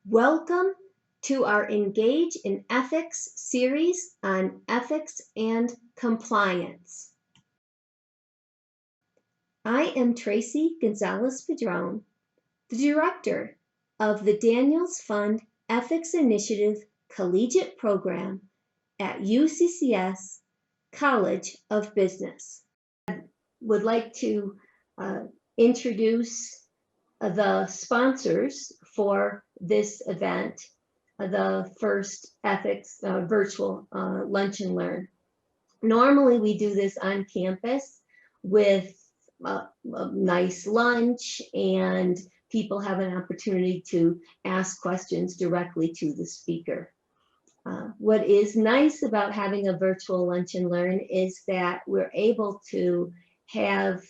Welcome to our Engage in Ethics series on ethics and compliance. I am Tracy Gonzalez-Padron, the director of the Daniels Fund Ethics Initiative Collegiate Program at UCCS College of Business. I would like to introduce the sponsors for this event, the first ethics virtual lunch and learn. Normally we do this on campus with a nice lunch, and people have an opportunity to ask questions directly to the speaker. What is nice about having a virtual lunch and learn is that we're able to have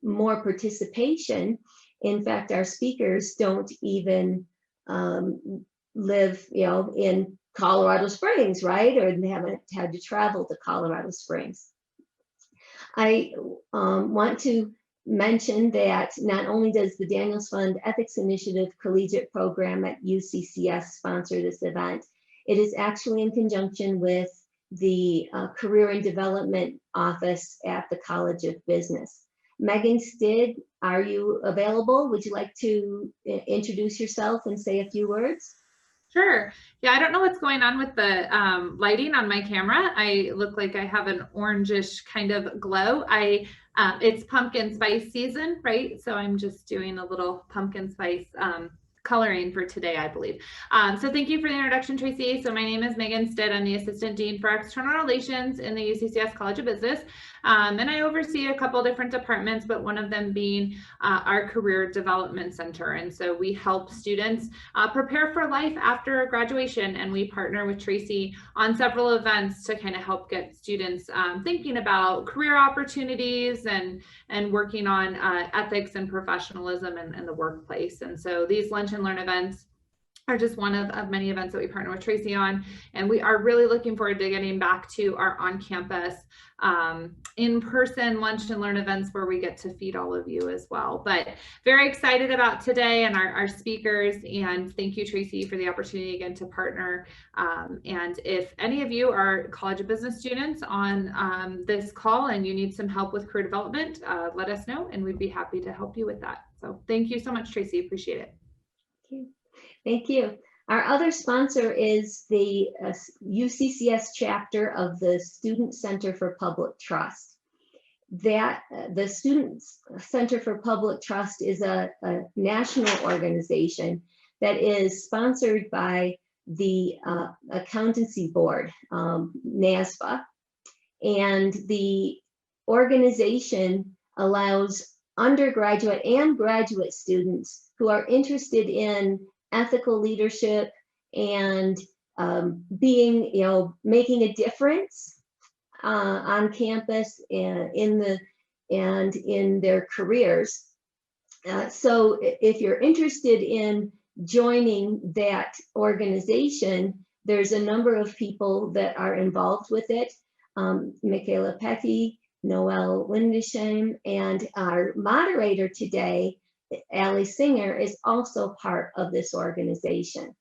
more participation. In fact, our speakers don't even live, in Colorado Springs, right? Or they haven't had to travel to Colorado Springs. I want to mention that not only does the Daniels Fund Ethics Initiative Collegiate Program at UCCS sponsor this event, it is actually in conjunction with the Career and Development Office at the College of Business. Megan Stidd, are you available? Would you like to introduce yourself and say a few words? Sure. Yeah, I don't know what's going on with the lighting on my camera. I look like I have an orangish kind of glow. It's pumpkin spice season, right? So I'm just doing a little pumpkin spice coloring for today, I believe. So thank you for the introduction, Tracy. So my name is Megan Stidd. I'm the Assistant Dean for External Relations in the UCCS College of Business. And I oversee a couple different departments, but one of them being our Career Development Center. And so we help students prepare for life after graduation. And we partner with Tracy on several events to kind of help get students thinking about career opportunities and working on ethics and professionalism in the workplace. And so these lunch and learn events are just one of many events that we partner with Tracy on. And we are really looking forward to getting back to our on-campus in-person lunch and learn events where we get to feed all of you as well. But very excited about today and our speakers. And thank you, Tracy, for the opportunity again to partner. And if any of you are College of Business students on this call and you need some help with career development, let us know and we'd be happy to help you with that. So thank you so much, Tracy. Appreciate it. Thank you. Thank you. Our other sponsor is the UCCS chapter of the Student Center for Public Trust. The Student Center for Public Trust is a national organization that is sponsored by the Accountancy Board, NASBA, and the organization allows undergraduate and graduate students who are interested in ethical leadership and being, making a difference on campus and in their careers. So if you're interested in joining that organization, there's a number of people that are involved with it. Michaela Petty, Noel Windesheim, and our moderator today, Allie Singer, is also part of this organization.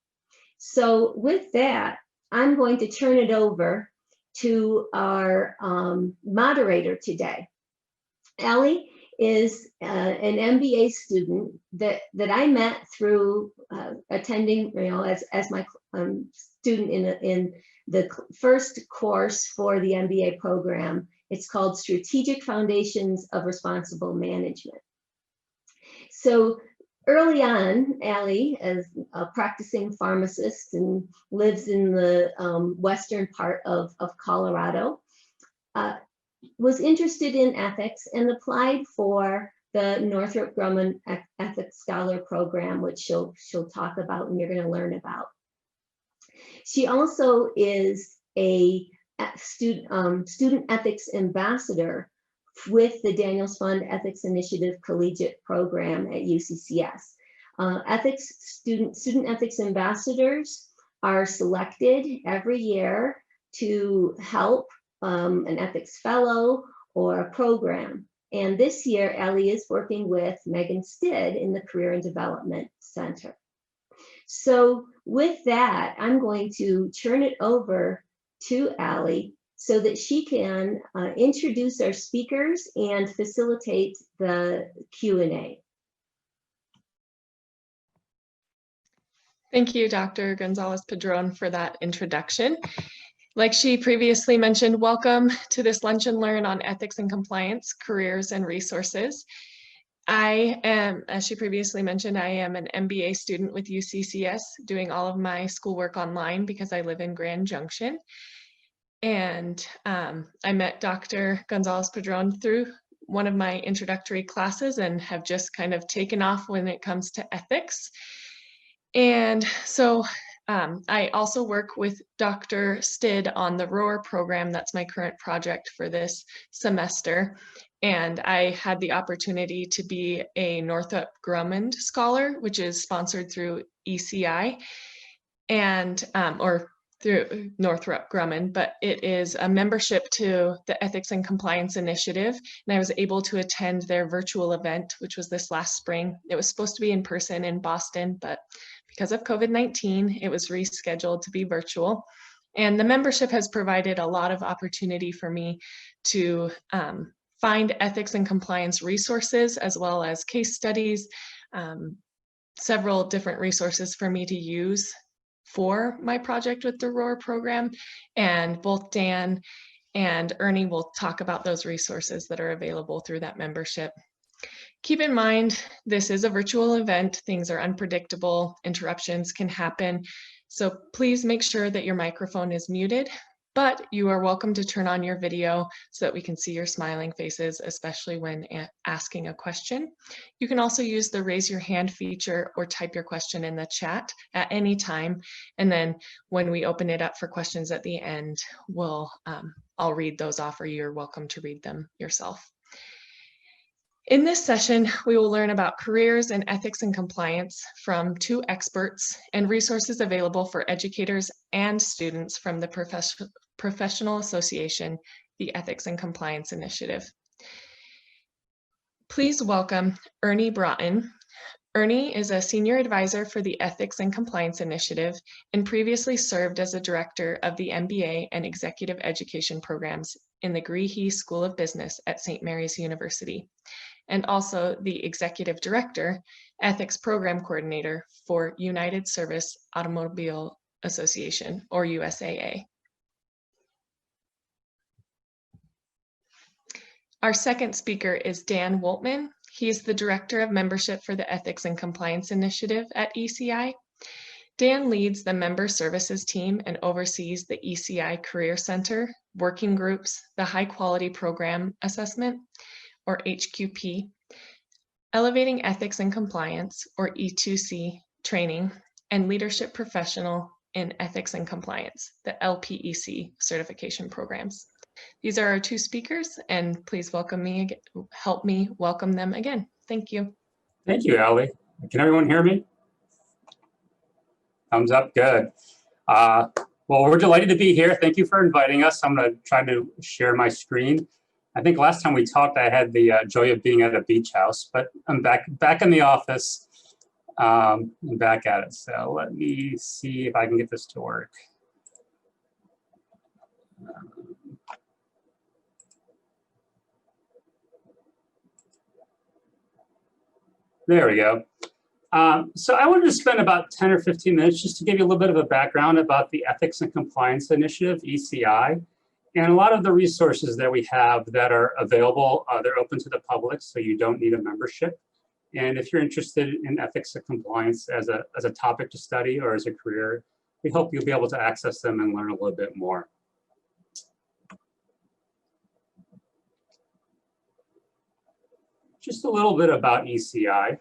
So with that, I'm going to turn it over to our moderator today. Allie is an MBA student that I met through attending, as my student in the first course for the MBA program. It's called Strategic Foundations of Responsible Management. So early on, Allie, as a practicing pharmacist and lives in the western part of Colorado, was interested in ethics and applied for the Northrup Grumman Ethics Scholar program, which she'll talk about and you're going to learn about. She also is a student ethics ambassador with the Daniels Fund Ethics Initiative Collegiate Program at UCCS. Student ethics ambassadors are selected every year to help an ethics fellow or a program. And this year, Ellie is working with Megan Stidd in the Career and Development Center. So with that, I'm going to turn it over to Allie so that she can introduce our speakers and facilitate the Q&A. Thank you, Dr. Gonzalez-Padron, for that introduction. Like she previously mentioned, welcome to this Lunch and Learn on Ethics and Compliance, Careers and Resources. I am, as she previously mentioned, I am an MBA student with UCCS, doing all of my schoolwork online because I live in Grand Junction. And I met Dr. Gonzalez-Padron through one of my introductory classes and have just kind of taken off when it comes to ethics. And so I also work with Dr. Stid on the ROAR program. That's my current project for this semester. And I had the opportunity to be a Northrup Grumman Scholar, which is sponsored through ECI and or through Northrup Grumman, but it is a membership to the Ethics and Compliance Initiative. And I was able to attend their virtual event, which was this last spring. It was supposed to be in person in Boston, but because of COVID-19, it was rescheduled to be virtual. And the membership has provided a lot of opportunity for me to find ethics and compliance resources, as well as case studies, several different resources for me to use for my project with the ROAR program. And both Dan and Ernie will talk about those resources that are available through that membership. Keep in mind, this is a virtual event. Things are unpredictable. Interruptions can happen. So please make sure that your microphone is muted, but you are welcome to turn on your video so that we can see your smiling faces, especially when asking a question. You can also use the raise your hand feature or type your question in the chat at any time. And then when we open it up for questions at the end, I'll read those off, or you're welcome to read them yourself. In this session, we will learn about careers in ethics and compliance from two experts and resources available for educators and students from the Professional Association, the Ethics and Compliance Initiative. Please welcome Ernie Broughton. Ernie is a senior advisor for the Ethics and Compliance Initiative and previously served as a director of the MBA and Executive Education programs in the Greehey School of Business at St. Mary's University, and also the Executive Director, Ethics Program Coordinator for United Service Automobile Association, or USAA. Our second speaker is Dan Woltman. He is the Director of Membership for the Ethics and Compliance Initiative at ECI. Dan leads the member services team and oversees the ECI Career Center, working groups, the High Quality Program Assessment, or HQP, Elevating Ethics and Compliance, or E2C, training, and Leadership Professional in Ethics and Compliance, the LPEC certification programs. These are our two speakers, and please help me welcome them again. Thank you. Thank you, Allie. Can everyone hear me? Thumbs up, good. Well, we're delighted to be here. Thank you for inviting us. I'm gonna try to share my screen. I think last time we talked, I had the joy of being at a beach house, but I'm back in the office and back at it. So let me see if I can get this to work. There we go. So I wanted to spend about 10 or 15 minutes just to give you a little bit of a background about the Ethics and Compliance Initiative, ECI, and a lot of the resources that we have that are available. They're open to the public, so you don't need a membership. And if you're interested in ethics and compliance as a topic to study or as a career, we hope you'll be able to access them and learn a little bit more. Just a little bit about ECI.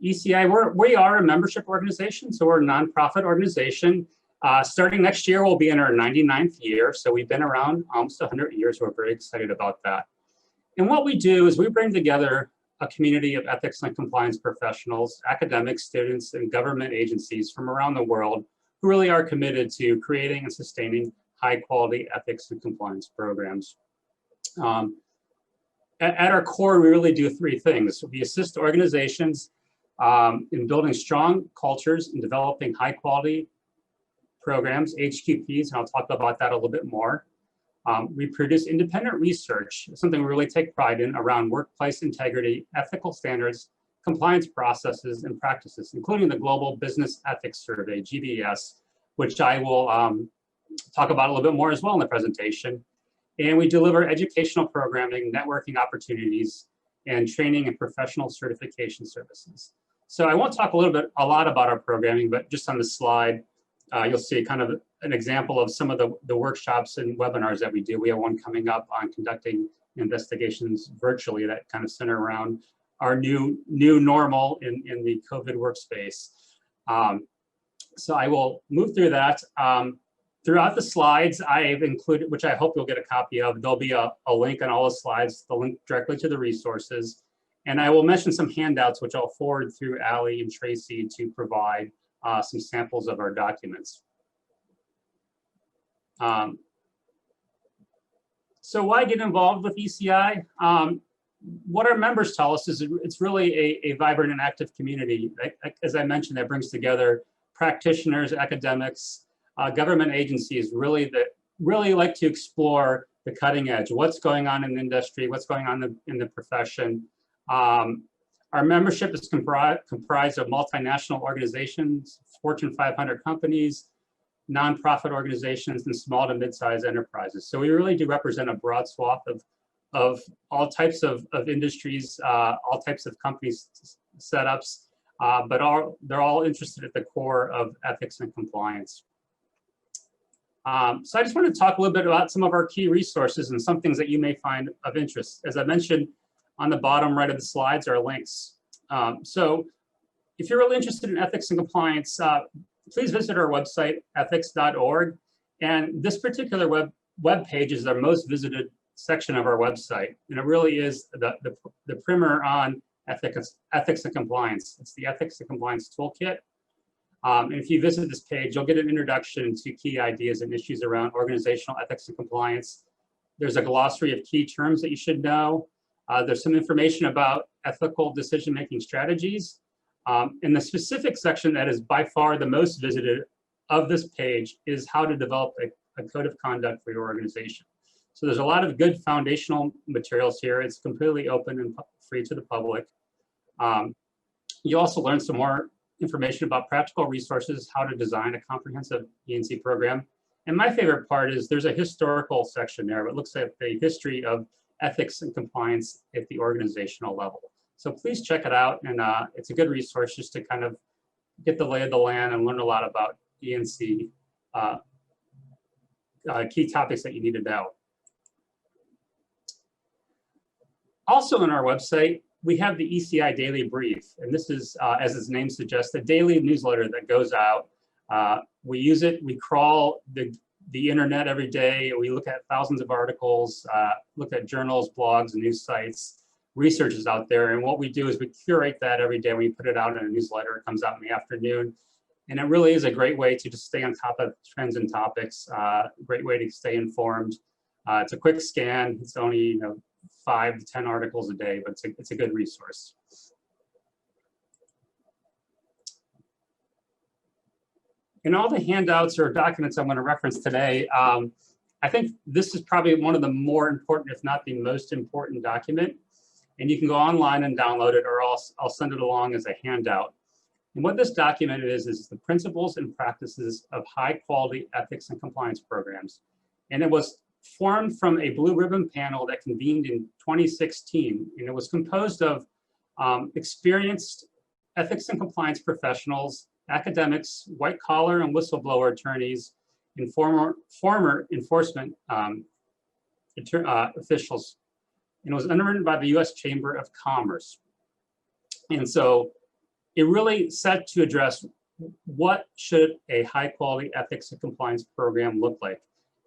ECI, we are a membership organization, so we're a nonprofit organization. Starting next year, we'll be in our 99th year, so we've been around almost 100 years. We're very excited about that. And what we do is we bring together a community of ethics and compliance professionals, academics, students, and government agencies from around the world who really are committed to creating and sustaining high-quality ethics and compliance programs. At our core, we really do three things. We assist organizations in building strong cultures and developing high quality programs, HQPs, and I'll talk about that a little bit more. We produce independent research, something we really take pride in, around workplace integrity, ethical standards, compliance processes and practices, including the Global Business Ethics Survey, GBS, which I will talk about a little bit more as well in the presentation. And we deliver educational programming, networking opportunities, and training and professional certification services. So I won't talk a lot about our programming, but just on the slide, you'll see kind of an example of some of the workshops and webinars that we do. We have one coming up on conducting investigations virtually that kind of center around our new normal in the COVID workspace. So I will move through that. Throughout the slides, I've included, which I hope you'll get a copy of, there'll be a link on all the slides, the link directly to the resources. And I will mention some handouts, which I'll forward through Ali and Tracy to provide some samples of our documents. So why get involved with ECI? What our members tell us is it's really a vibrant and active community. As I mentioned, that brings together practitioners, academics, government agencies really like to explore the cutting edge, what's going on in the industry, what's going on in the profession. Our membership is comprised of multinational organizations, Fortune 500 companies, nonprofit organizations, and small to mid-sized enterprises. So we really do represent a broad swath of all types of industries, all types of companies, setups, but they're all interested at the core of ethics and compliance. So I just want to talk a little bit about some of our key resources and some things that you may find of interest. As I mentioned, on the bottom right of the slides are links. So if you're really interested in ethics and compliance, please visit our website, ethics.org. And this particular web page is our most visited section of our website. And it really is the primer on ethics and compliance. It's the Ethics and Compliance Toolkit. And if you visit this page, you'll get an introduction to key ideas and issues around organizational ethics and compliance. There's a glossary of key terms that you should know. There's some information about ethical decision-making strategies. And the specific section that is by far the most visited of this page is how to develop a code of conduct for your organization. So there's a lot of good foundational materials here. It's completely open and free to the public. You also learn some more information about practical resources, how to design a comprehensive E&C program. And my favorite part is there's a historical section there. It looks at the history of ethics and compliance at the organizational level. So please check it out. And it's a good resource just to kind of get the lay of the land and learn a lot about E&C key topics that you need to know. Also on our website, we have the ECI Daily Brief. And this is, as its name suggests, a daily newsletter that goes out. We use it, we crawl the internet every day. We look at thousands of articles, look at journals, blogs, and news sites, research out there. And what we do is we curate that every day. We put it out in a newsletter. It comes out in the afternoon. And it really is a great way to just stay on top of trends and topics, great way to stay informed. It's a quick scan. It's only 5 to 10 articles a day, but it's a good resource. In all the handouts or documents I'm going to reference today, I think this is probably one of the more important, if not the most important document. And you can go online and download it, or I'll send it along as a handout. And what this document is the principles and practices of high quality ethics and compliance programs. And it was formed from a blue ribbon panel that convened in 2016. And it was composed of experienced ethics and compliance professionals, academics, white collar and whistleblower attorneys, and former enforcement officials. And it was underwritten by the U.S. Chamber of Commerce. And so it really set to address what should a high quality ethics and compliance program look like.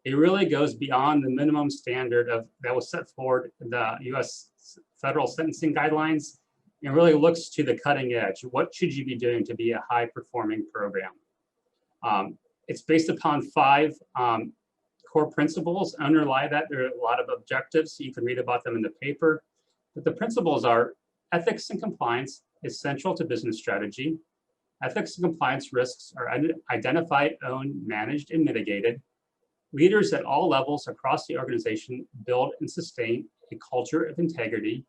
It really goes beyond the minimum standard that was set forward in the U.S. federal sentencing guidelines, and really looks to the cutting edge. What should you be doing to be a high performing program? It's based upon 5 core principles. Underlie that, there are a lot of objectives. You can read about them in the paper. But the principles are ethics and compliance is central to business strategy. Ethics and compliance risks are identified, owned, managed, and mitigated. Leaders at all levels across the organization build and sustain a culture of integrity.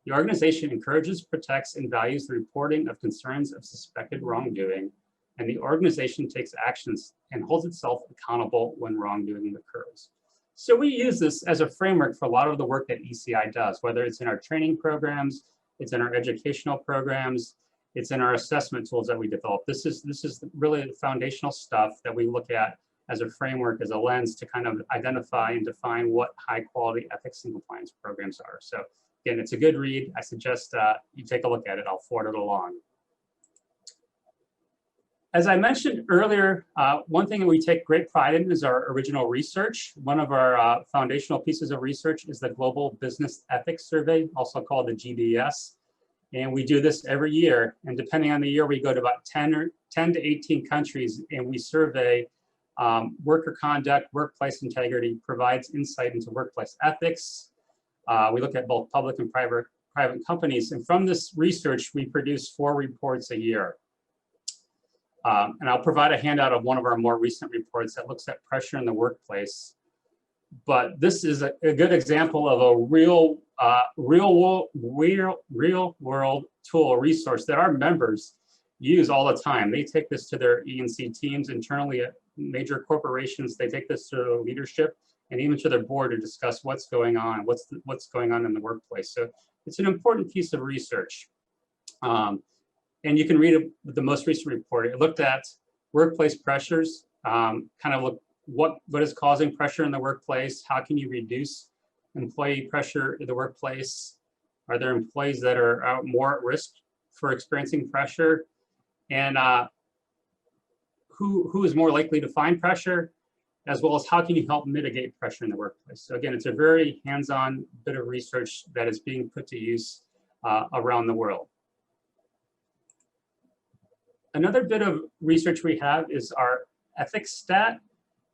The organization encourages, protects, and values the reporting of concerns of suspected wrongdoing, and the organization takes actions and holds itself accountable when wrongdoing occurs. So we use this as a framework for a lot of the work that ECI does, whether it's in our training programs, it's in our educational programs, it's in our assessment tools that we develop. This is really the foundational stuff that we look at as a framework, as a lens to kind of identify and define what high quality ethics and compliance programs are. So again, it's a good read. I suggest you take a look at it. I'll forward it along. As I mentioned earlier, one thing that we take great pride in is our original research. One of our foundational pieces of research is the Global Business Ethics Survey, also called the GBS. And we do this every year. And depending on the year, we go to about 10 to 18 countries, and we survey worker conduct, workplace integrity, provides insight into workplace ethics. We look at both public and private companies. And from this research, we produce 4 reports a year. And I'll provide a handout of one of our more recent reports that looks at pressure in the workplace. But this is a good example of a real world tool, resource that our members use all the time. They take this to their E&C teams internally at major corporations. They take this to their leadership and even to their board to discuss what's going on, what's going on in the workplace. So it's an important piece of research. And you can read it with the most recent report. It looked at workplace pressures, kind of look what is causing pressure in the workplace. How can you reduce employee pressure in the workplace? Are there employees that are more at risk for experiencing pressure? And who is more likely to find pressure, as well as how can you help mitigate pressure in the workplace? So again, it's a very hands-on bit of research that is being put to use around the world. Another bit of research we have is our ethics stat,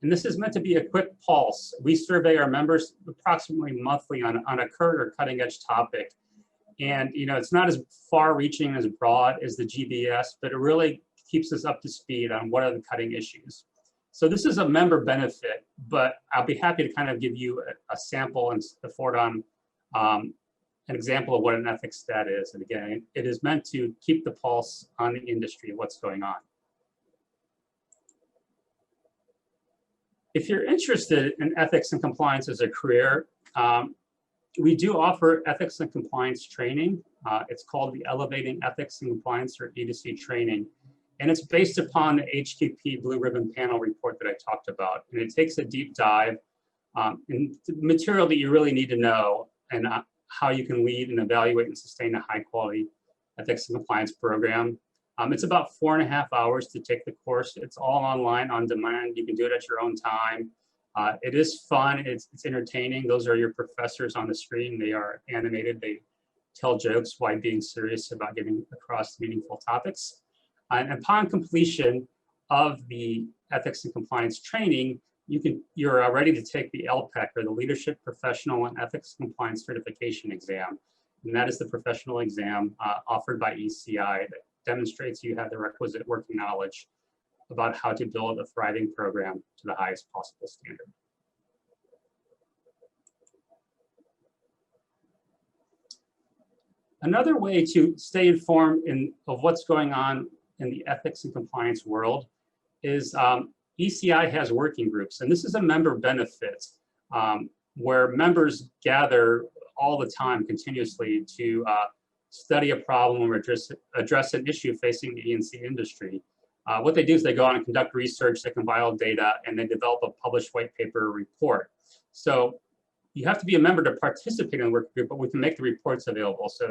and this is meant to be a quick pulse. We survey our members approximately monthly on a current or cutting edge topic. And it's not as far-reaching, as broad as the GBS, but it really keeps us up to speed on what are the cutting issues. So this is a member benefit, but I'll be happy to kind of give you a sample and forward on an example of what an ethics stat is. And again, it is meant to keep the pulse on the industry of what's going on. If you're interested in ethics and compliance as a career, we do offer ethics and compliance training. It's called the Elevating Ethics and Compliance, or E2C training. And it's based upon the HQP Blue Ribbon Panel report that I talked about. And it takes a deep dive in the material that you really need to know, and how you can lead and evaluate and sustain a high quality ethics and compliance program. It's about 4.5 hours to take the course. It's all online, on demand. You can do it at your own time. It is fun, it's entertaining. Those are your professors on the screen. They are animated. They tell jokes while being serious about getting across meaningful topics. And upon completion of the ethics and compliance training, you're ready to take the LPEC, or the Leadership Professional and Ethics Compliance Certification exam. And that is the professional exam offered by ECI that demonstrates you have the requisite working knowledge about how to build a thriving program to the highest possible standard. Another way to stay informed of what's going on in the ethics and compliance world is ECI has working groups, and this is a member benefit where members gather all the time continuously to study a problem or address an issue facing the E&C industry. What they do is they go on and conduct research, they compile data, and they develop a published white paper report. So you have to be a member to participate in the working group, but we can make the reports available. So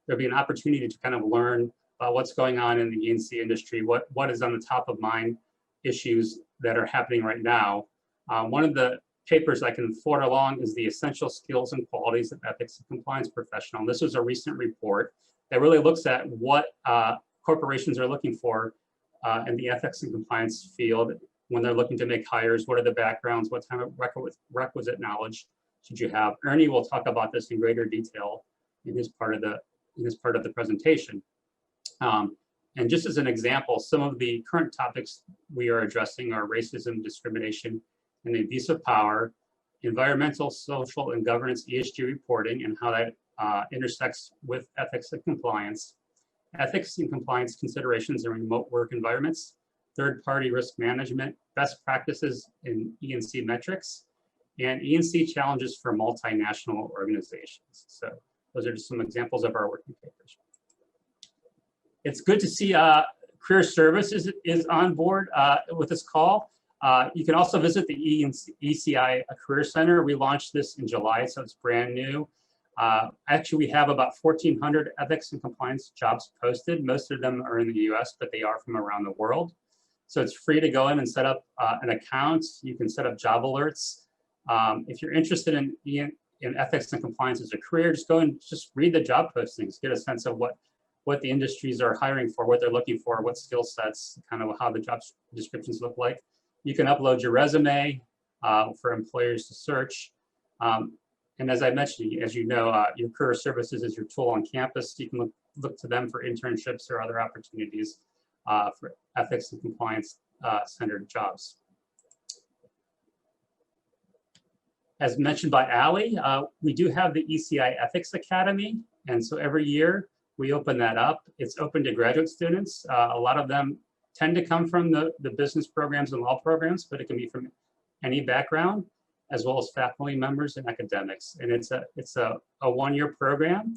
there'll be an opportunity to kind of learn about what's going on in the E&C industry, what is on the top of mind issues that are happening right now. One of the papers I can forward along is the Essential Skills and Qualities of Ethics and Compliance Professional. And this was a recent report that really looks at what corporations are looking for in the ethics and compliance field when they're looking to make hires. What are the backgrounds? What kind of requisite knowledge should you have? Ernie will talk about this in greater detail in his part of the presentation. And just as an example, some of the current topics we are addressing are racism, discrimination, and the abuse of power, environmental, social, and governance ESG reporting, and how that intersects with ethics and compliance, ethics and compliance considerations in remote work environments, third-party risk management, best practices in E&C metrics, and E&C challenges for multinational organizations. So those are just some examples of our working papers. It's good to see Career Services is on board with this call. You can also visit the ECI Career Center. We launched this in July, so it's brand new. Actually, we have about 1,400 ethics and compliance jobs posted. Most of them are in the US, but they are from around the world. So it's free to go in and set up an account. You can set up job alerts. If you're interested in ethics and compliance as a career, just go and just read the job postings, get a sense of what the industries are hiring for, what they're looking for, what skill sets, kind of how the job descriptions look like. You can upload your resume for employers to search. And as I mentioned, as you know, your Career Services is your tool on campus. You can look to them for internships or other opportunities for ethics and compliance centered jobs. As mentioned by Ali, we do have the ECI Ethics Academy. And so every year we open that up. It's open to graduate students. A lot of them tend to come from the business programs and law programs, but it can be from any background, as well as faculty members and academics. And it's a one-year program.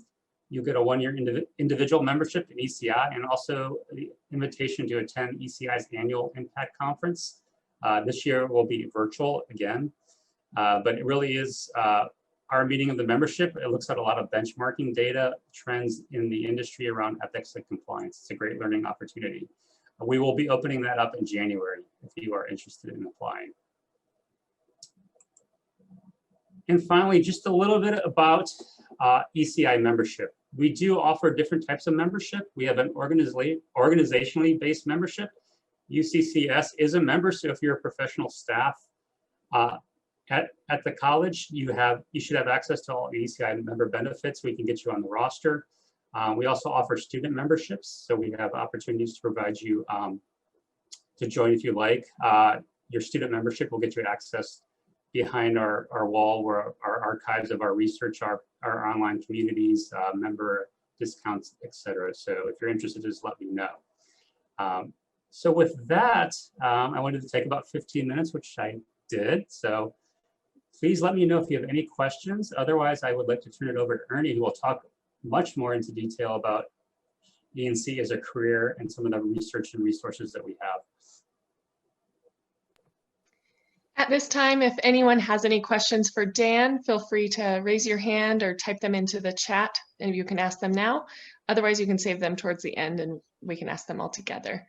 You get a one-year individual membership in ECI and also the invitation to attend ECI's annual Impact Conference. This year will be virtual again, but it really is our meeting of the membership. It looks at a lot of benchmarking data, trends in the industry around ethics and compliance. It's a great learning opportunity. We will be opening that up in January if you are interested in applying. And finally, just a little bit about ECI membership. We do offer different types of membership. We have an organizationally based membership. UCCS is a member, so if you're a professional staff at the college, you should have access to all ECI member benefits. We can get you on the roster. We also offer student memberships, so we have opportunities to provide you to join if you like. Your student membership will get you access behind our wall where our archives of our research, our online communities, member discounts, etc. So if you're interested, just let me know. So with that, I wanted to take about 15 minutes, which I did. So please let me know if you have any questions. Otherwise, I would like to turn it over to Ernie, who will talk much more into detail about E&C as a career and some of the research and resources that we have. At this time, if anyone has any questions for Dan, feel free to raise your hand or type them into the chat and you can ask them now. Otherwise, you can save them towards the end and we can ask them all together.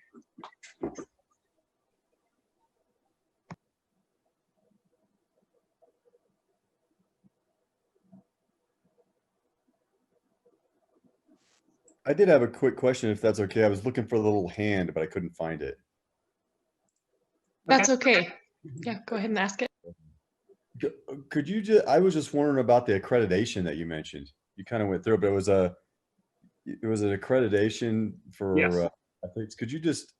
I did have a quick question, if that's okay. I was looking for the little hand, but I couldn't find it. That's okay. Yeah, go ahead and ask it. Could you just, I was just wondering about the accreditation that you mentioned. You kind of went through, but it was an accreditation for Yes. ethics. Could you just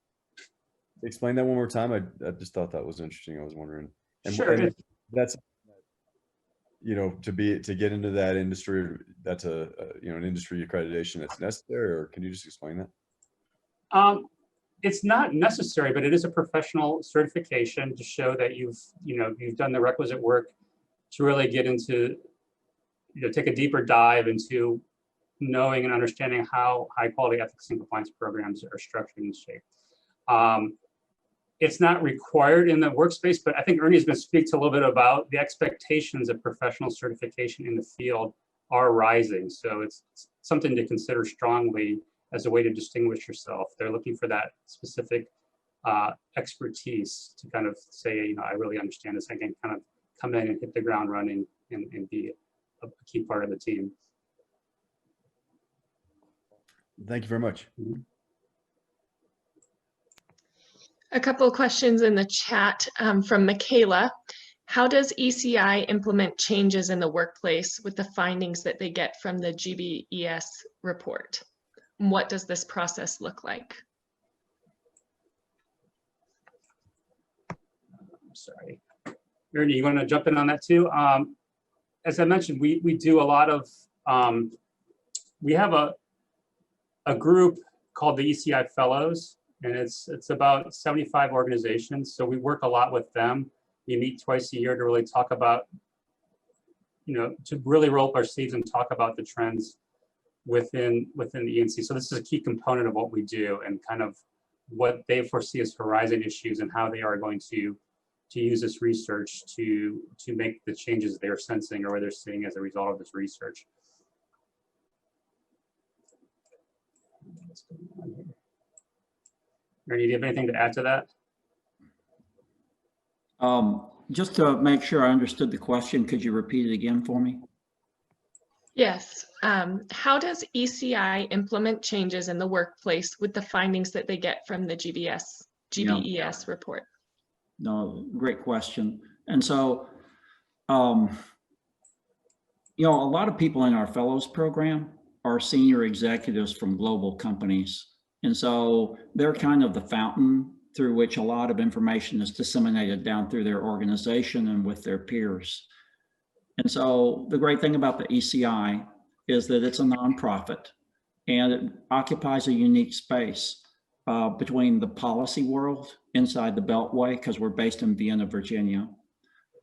explain that one more time? I just thought that was interesting. I was wondering. And, Sure. and that's, you know, to get into that industry, that's an industry accreditation that's necessary, or can you just explain that? It's not necessary, but it is a professional certification to show that you've done the requisite work to really get into, take a deeper dive into knowing and understanding how high quality ethics and compliance programs are structured and shaped. It's not required in the workspace, but I think Ernie is going to speak to a little bit about the expectations of professional certification in the field are rising. So it's something to consider strongly as a way to distinguish yourself. They're looking for that specific expertise to kind of say, I really understand this. I can kind of come in and hit the ground running and be a key part of the team. Thank you very much. Mm-hmm. A couple of questions in the chat from Michaela. How does ECI implement changes in the workplace with the findings that they get from the GBES report? what does this process look like? I'm sorry. Ernie, you want to jump in on that too? As I mentioned, we do a lot of, we have a group called the ECI Fellows, and it's about 75 organizations. So we work a lot with them. We meet twice a year to really talk about, to really roll up our sleeves and talk about the trends within the ENC. So this is a key component of what we do and kind of what they foresee as horizon issues and how they are going to use this research to make the changes they're sensing or they're seeing as a result of this research. What's going on here? Ernie, do you have anything to add to that? Just to make sure I understood the question, could you repeat it again for me? Yes. How does ECI implement changes in the workplace with the findings that they get from the GBES report? No, great question. And so, a lot of people in our fellows program are senior executives from global companies. And so they're kind of the fountain through which a lot of information is disseminated down through their organization and with their peers. And so the great thing about the ECI is that it's a nonprofit and it occupies a unique space between the policy world inside the Beltway, because we're based in Vienna, Virginia.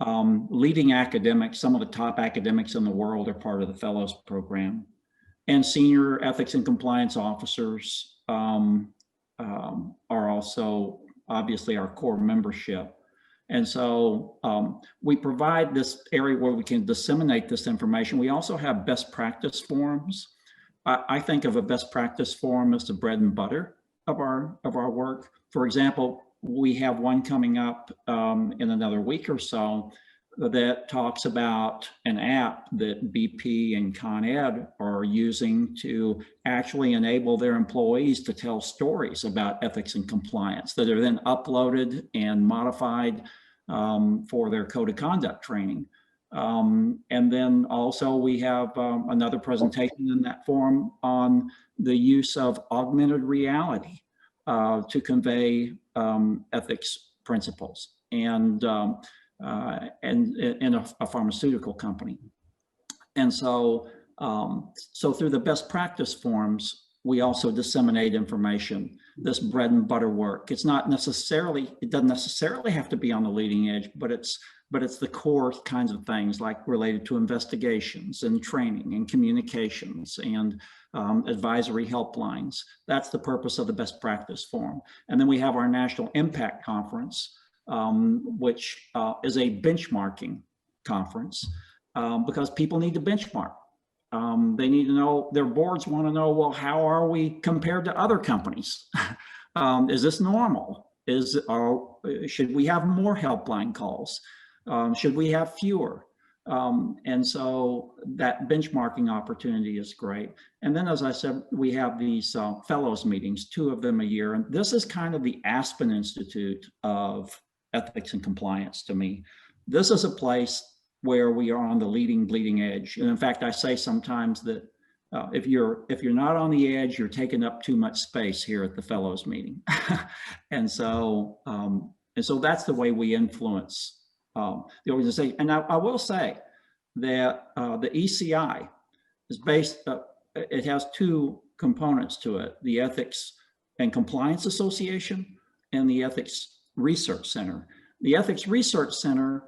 Leading academics, some of the top academics in the world are part of the Fellows program. And senior ethics and compliance officers are also obviously our core membership. And so we provide this area where we can disseminate this information. We also have best practice forums. I think of a best practice forum as the bread and butter of our work. For example, we have one coming up in another week or so that talks about an app that BP and Con Ed are using to actually enable their employees to tell stories about ethics and compliance that are then uploaded and modified for their code of conduct training. And then also we have another presentation in that forum on the use of augmented reality to convey ethics principles and in a pharmaceutical company. And so, so through the best practice forums, we also disseminate information, this bread and butter work. It's not necessarily, it doesn't necessarily have to be on the leading edge, but it's the core kinds of things like related to investigations and training and communications and advisory helplines. That's the purpose of the best practice forum. And then we have our National Impact Conference, which is a benchmarking conference because people need to benchmark. They need to know, their boards want to know, well, how are we compared to other companies? Is this normal? Should we have more helpline calls? Should we have fewer? And so that benchmarking opportunity is great. And then, as I said, we have these fellows meetings, 2 of them a year. And this is kind of the Aspen Institute of ethics and compliance to me. This is a place where we are on the bleeding edge. And in fact, I say sometimes that if you're not on the edge, you're taking up too much space here at the fellows meeting. And so that's the way we influence the organization. And I will say that the ECI is based, it has 2 components to it, the Ethics and Compliance Association and the Ethics Research Center. The Ethics Research Center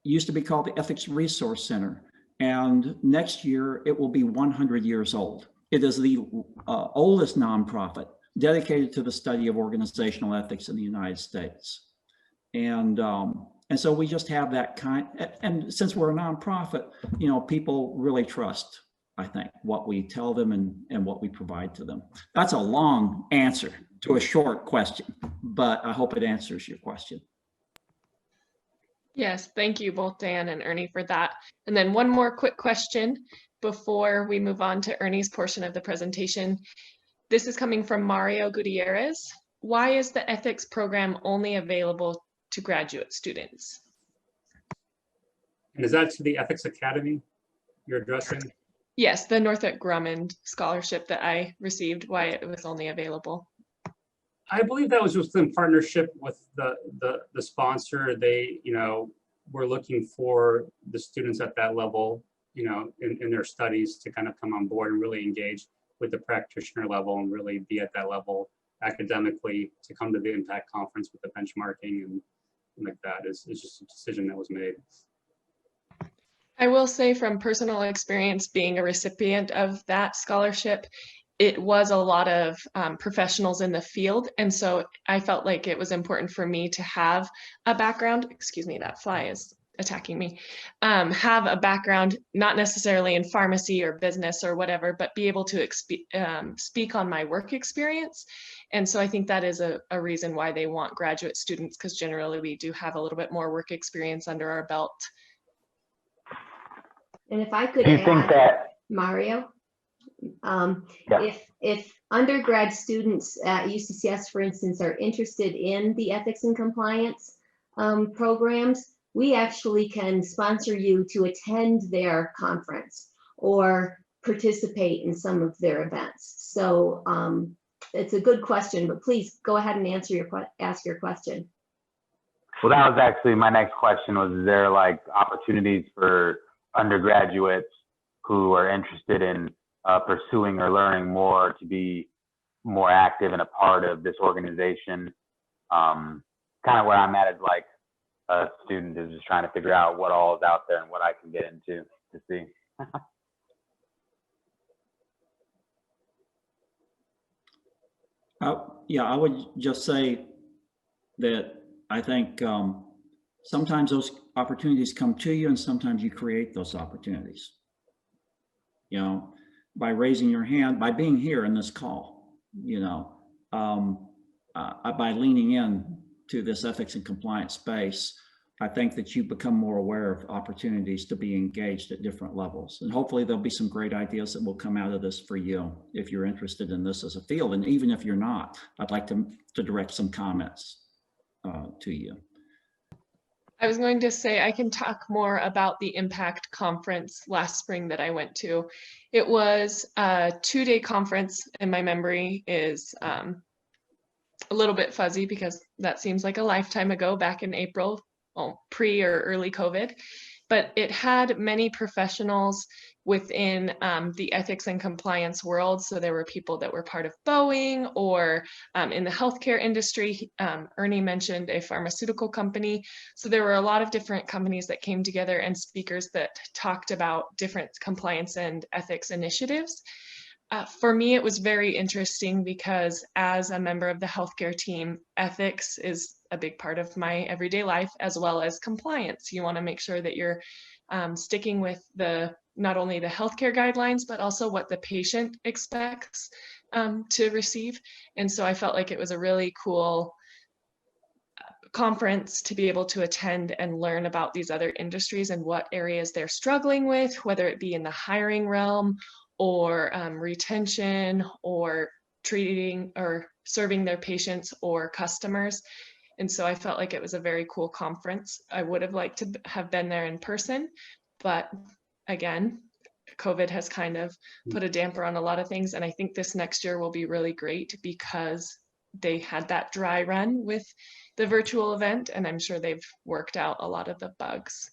used to be called the Ethics Resource Center, and next year it will be 100 years old. It is the oldest nonprofit dedicated to the study of organizational ethics in the United States. And so we just have that kind, and since we're a nonprofit, people really trust, I think, what we tell them and what we provide to them. That's a long answer to a short question, but I hope it answers your question. Yes, thank you both Dan and Ernie for that. And then one more quick question before we move on to Ernie's portion of the presentation. This is coming from Mario Gutierrez. Why is the ethics program only available to graduate students? And is that to the Ethics Academy you're addressing? Yes, the Northrup Grumman scholarship that I received, why it was only available. I believe that was just in partnership with the sponsor. They, were looking for the students at that level, in their studies to kind of come on board and really engage with the practitioner level and really be at that level academically to come to the impact conference with the benchmarking and like that is just a decision that was made. I will say from personal experience being a recipient of that scholarship, it was a lot of professionals in the field. And so I felt like it was important for me to have a background, excuse me, that fly is attacking me, have a background, not necessarily in pharmacy or business or whatever, but be able to speak on my work experience. And so I think that is a reason why they want graduate students, because generally we do have a little bit more work experience under our belt. And if I could Do you think that, Mario, yeah. if undergrad students at UCCS, for instance, are interested in the ethics and compliance programs, we actually can sponsor you to attend their conference or participate in some of their events. So it's a good question, but please go ahead and ask your question. Well, that was actually my next question was, is there like opportunities for undergraduates who are interested in pursuing or learning more to be more active and a part of this organization? Kind of where I'm at as like a student is just trying to figure out what all is out there and what I can get into to see. Yeah, I would just say that I think sometimes those opportunities come to you and sometimes you create those opportunities. By raising your hand, by being here in this call, by leaning in to this ethics and compliance space, I think that you become more aware of opportunities to be engaged at different levels. And hopefully there'll be some great ideas that will come out of this for you if you're interested in this as a field. And even if you're not, I'd like to direct some comments to you. I was going to say I can talk more about the Impact Conference last spring that I went to. It was a 2-day conference, and my memory is a little bit fuzzy because that seems like a lifetime ago, back in April, pre or early COVID. But it had many professionals within the ethics and compliance world. So there were people that were part of Boeing or in the healthcare industry. Ernie mentioned a pharmaceutical company. So there were a lot of different companies that came together and speakers that talked about different compliance and ethics initiatives. For me, it was very interesting because as a member of the healthcare team, ethics is a big part of my everyday life, as well as compliance. You want to make sure that you're sticking with not only the healthcare guidelines, but also what the patient expects to receive. And so I felt like it was a really cool conference to be able to attend and learn about these other industries and what areas they're struggling with, whether it be in the hiring realm or retention or treating or serving their patients or customers. And so I felt like it was a very cool conference. I would have liked to have been there in person, but again, COVID has kind of put a damper on a lot of things. And I think this next year will be really great because they had that dry run with the virtual event, and I'm sure they've worked out a lot of the bugs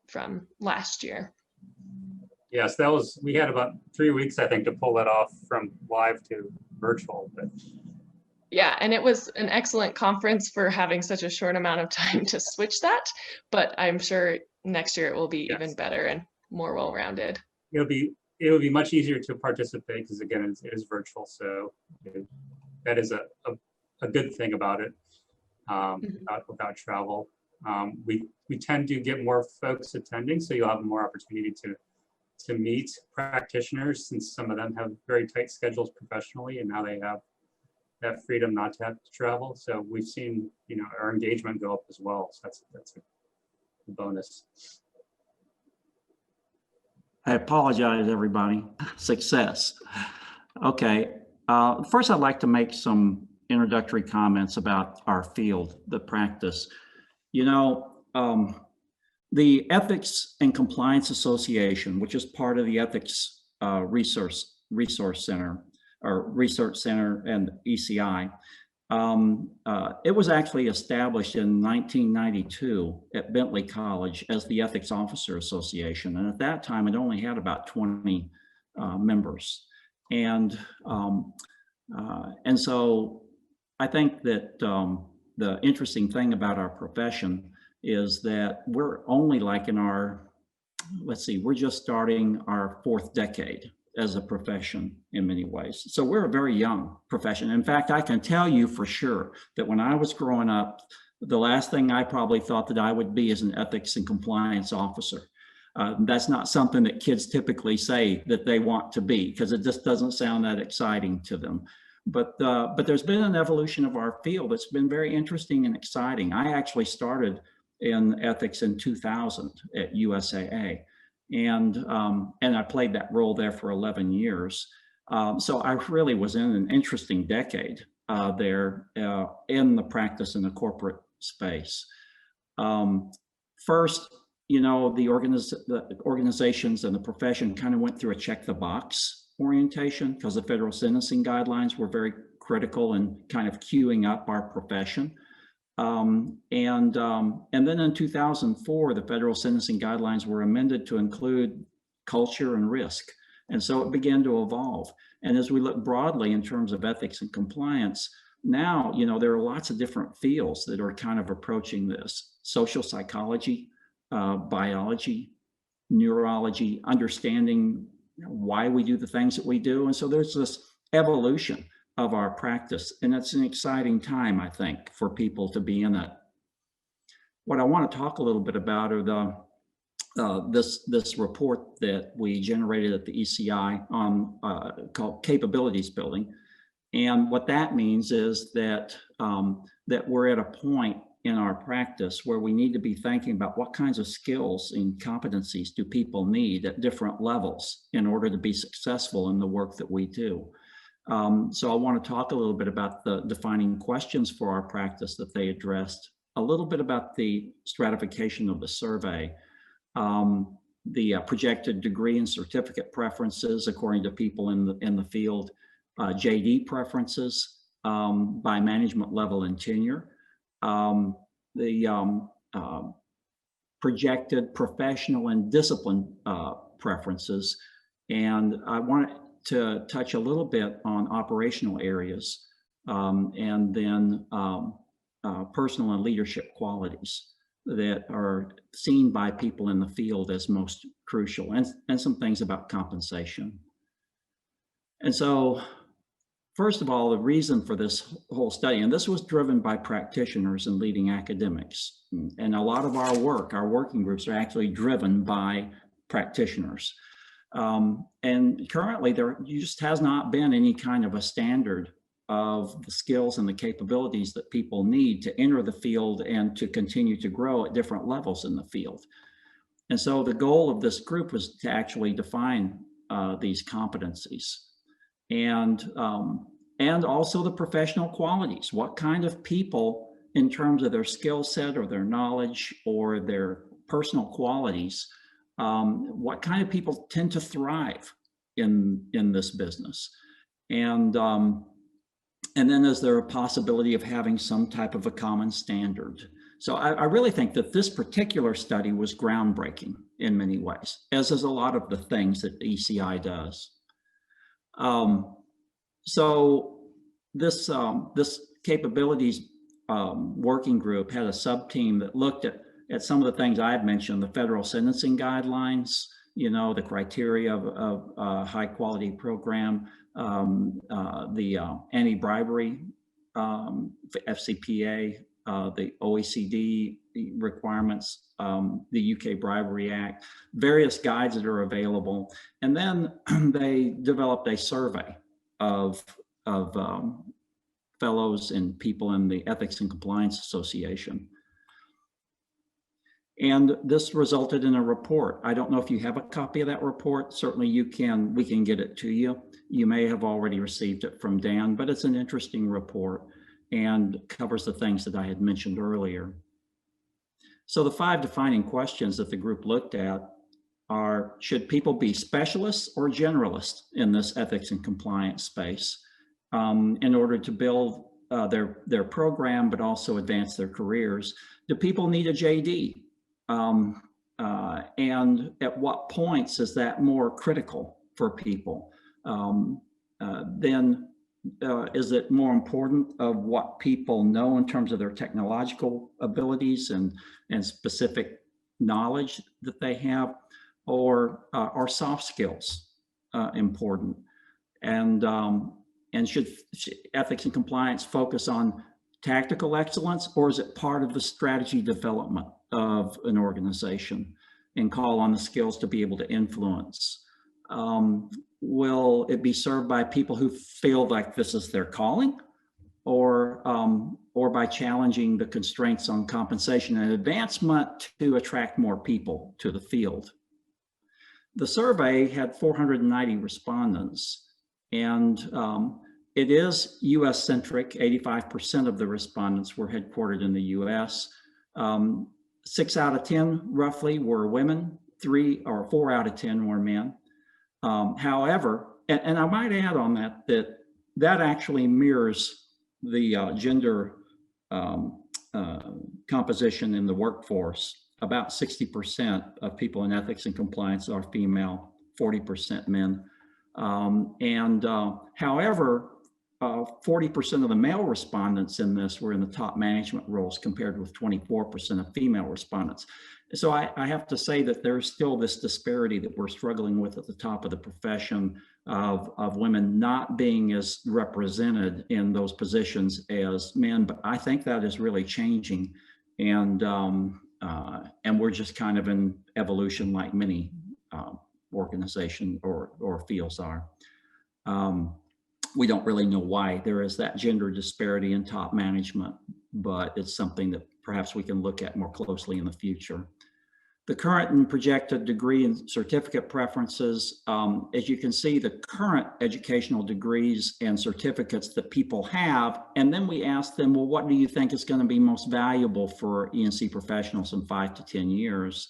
from last year. Yes, we had about 3 weeks, I think, to pull that off from live to virtual. But yeah, and it was an excellent conference for having such a short amount of time to switch that, but I'm sure next year it will be even better and more well-rounded. It'll be much easier to participate because again, it is virtual. So that is a good thing about it, without travel. We tend to get more folks attending, so you'll have more opportunity to meet practitioners, since some of them have very tight schedules professionally, and now they have that freedom not to have to travel. So we've seen, our engagement go up as well. So that's a bonus. I apologize, everybody. Success. Okay. First, I'd like to make some introductory comments about our field, the practice. The Ethics and Compliance Association, which is part of the Ethics Resource Center or Research Center and ECI. It was actually established in 1992 at Bentley College as the Ethics Officer Association. And at that time, it only had about 20 members. And so I think that the interesting thing about our profession is that we're only like in our, let's see, we're just starting our 4th decade as a profession in many ways. So we're a very young profession. In fact, I can tell you for sure that when I was growing up, the last thing I probably thought that I would be is an ethics and compliance officer. That's not something that kids typically say that they want to be, because it just doesn't sound that exciting to them. But there's been an evolution of our field that's been very interesting and exciting. I actually started in ethics in 2000 at USAA. And I played that role there for 11 years. So I really was in an interesting decade there in the practice in the corporate space. First, you know, the organizations and the profession kind of went through a check the box orientation because the federal sentencing guidelines were very critical in kind of queuing up our profession. And then in 2004, the federal sentencing guidelines were amended to include culture and risk. And so it began to evolve. And as we look broadly in terms of ethics and compliance, now, you know, there are lots of different fields that are kind of approaching this: social psychology, biology, neurology, understanding why we do the things that we do. And so there's this evolution of our practice, and it's an exciting time, I think, for people to be in it. What I want to talk a little bit about are this report that we generated at the ECI on called Capabilities Building. And what that means is that that we're at a point in our practice where we need to be thinking about what kinds of skills and competencies do people need at different levels in order to be successful in the work that we do. So I want to talk a little bit about the defining questions for our practice that they addressed, a little bit about the stratification of the survey, the projected degree and certificate preferences according to people in the field, JD preferences by management level and tenure, the projected professional and discipline preferences, and I want to touch a little bit on operational areas, and then personal and leadership qualities that are seen by people in the field as most crucial, and some things about compensation. And so, first of all, the reason for this whole study, and this was driven by practitioners and leading academics, and a lot of our work, our working groups, are actually driven by practitioners. And currently there just has not been any kind of a standard of the skills and the capabilities that people need to enter the field and to continue to grow at different levels in the field. And so the goal of this group was to actually define these competencies and also the professional qualities. What kind of people, in terms of their skill set or their knowledge or their personal qualities, what kind of people tend to thrive in this business? And then is there a possibility of having some type of a common standard? So I really think that this particular study was groundbreaking in many ways, as is a lot of the things that ECI does. So this capabilities working group had a sub-team that looked at some of the things I've mentioned: the federal sentencing guidelines, you know, the criteria of a high quality program, the anti-bribery, FCPA, the OECD requirements, the UK Bribery Act, various guides that are available. And then they developed a survey of fellows and people in the Ethics and Compliance Association. And this resulted in a report. I don't know if you have a copy of that report. Certainly we can get it to you. You may have already received it from Dan, but it's an interesting report and covers the things that I had mentioned earlier. So the 5 defining questions that the group looked at should people be specialists or generalists in this ethics and compliance space in order to build their program, but also advance their careers? Do people need a JD? And at what points is that more critical for people? Then is it more important of what people know in terms of their technological abilities and specific knowledge that they have, or are soft skills important? And should ethics and compliance focus on tactical excellence, or is it part of the strategy development of an organization and call on the skills to be able to influence? Will it be served by people who feel like this is their calling, or by challenging the constraints on compensation and advancement to attract more people to the field? The survey had 490 respondents, and it is US centric. 85% of the respondents were headquartered in the US. 6 out of 10 roughly were women, 3 or 4 out of 10 were men. However, and I might add on that actually mirrors the gender composition in the workforce. About 60% of people in ethics and compliance are female, 40% men. However, 40% of the male respondents in this were in the top management roles, compared with 24% of female respondents. So I have to say that there's still this disparity that we're struggling with at the top of the profession of women not being as represented in those positions as men. But I think that is really changing, and we're just kind of in evolution, like many organizations or fields are. We don't really know why there is that gender disparity in top management, but it's something that perhaps we can look at more closely in the future. The current and projected degree and certificate preferences, as you can see, the current educational degrees and certificates that people have, and then we ask them, well, what do you think is going to be most valuable for E&C professionals in 5 to 10 years?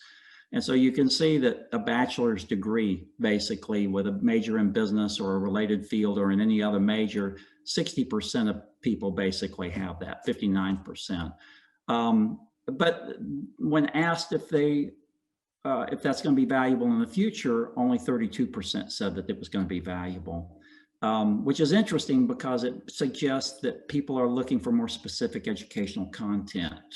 And so you can see that a bachelor's degree, basically with a major in business or a related field or in any other major, 60% of people basically have that, 59%. But when asked if that's going to be valuable in the future, only 32% said that it was going to be valuable, which is interesting because it suggests that people are looking for more specific educational content.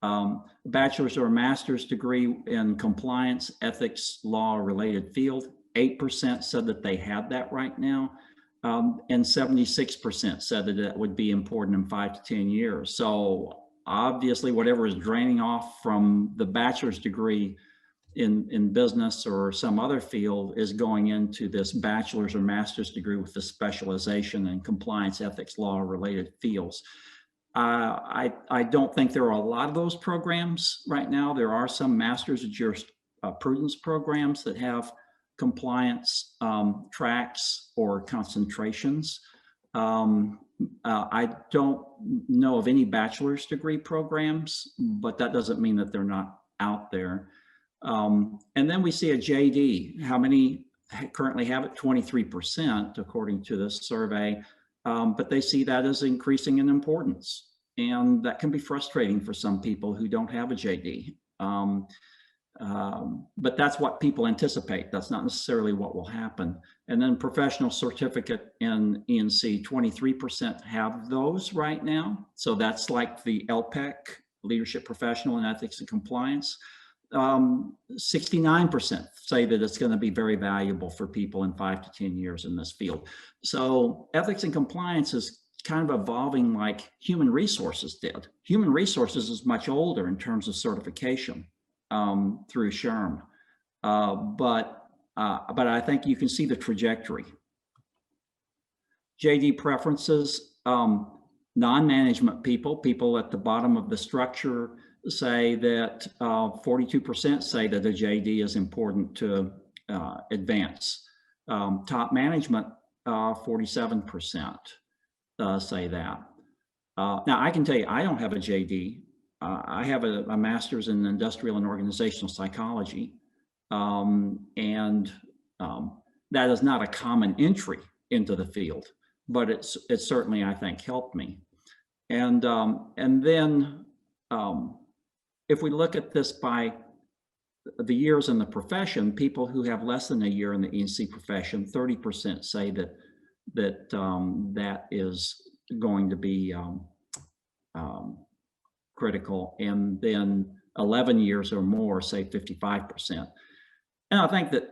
A bachelor's or a master's degree in compliance, ethics, law, related field, 8% said that they had that right now, and 76% said that it would be important in 5 to 10 years. So obviously, whatever is draining off from the bachelor's degree in business or some other field is going into this bachelor's or master's degree with the specialization in compliance, ethics, law, related fields. I don't think there are a lot of those programs right now. There are some master's of jurisprudence programs that have compliance tracks or concentrations. I don't know of any bachelor's degree programs, but that doesn't mean that they're not out there. And then we see a JD. How many currently have it? 23%, according to this survey. But they see that as increasing in importance. And that can be frustrating for some people who don't have a JD. But that's what people anticipate. That's not necessarily what will happen. And then professional certificate in E&C, 23% have those right now. So that's like the LPEC, Leadership Professional in Ethics and Compliance. 69% say that it's going to be very valuable for people in 5 to 10 years in this field. So ethics and compliance is kind of evolving like human resources did. Human resources is much older in terms of certification through SHRM. But I think you can see the trajectory. JD preferences, non-management people at the bottom of the structure say that 42% say that a JD is important to advance. Top management, 47% say that. Now I can tell you, I don't have a JD. I have a master's in industrial and organizational psychology. That is not a common entry into the field, but it's certainly, I think, helped me. And then if we look at this by the years in the profession, people who have less than a year in the E&C profession, 30% say that is going to be critical, and then 11 years or more say 55%. And I think that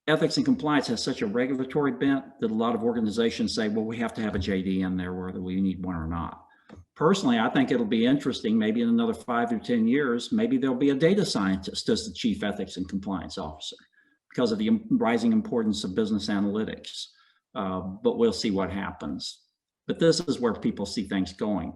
ethics and compliance has such a regulatory bent that a lot of organizations say, well, we have to have a JD in there whether we need one or not. Personally, I think it'll be interesting, maybe in another 5 or 10 years, maybe there'll be a data scientist as the chief ethics and compliance officer because of the rising importance of business analytics. But we'll see what happens. But this is where people see things going.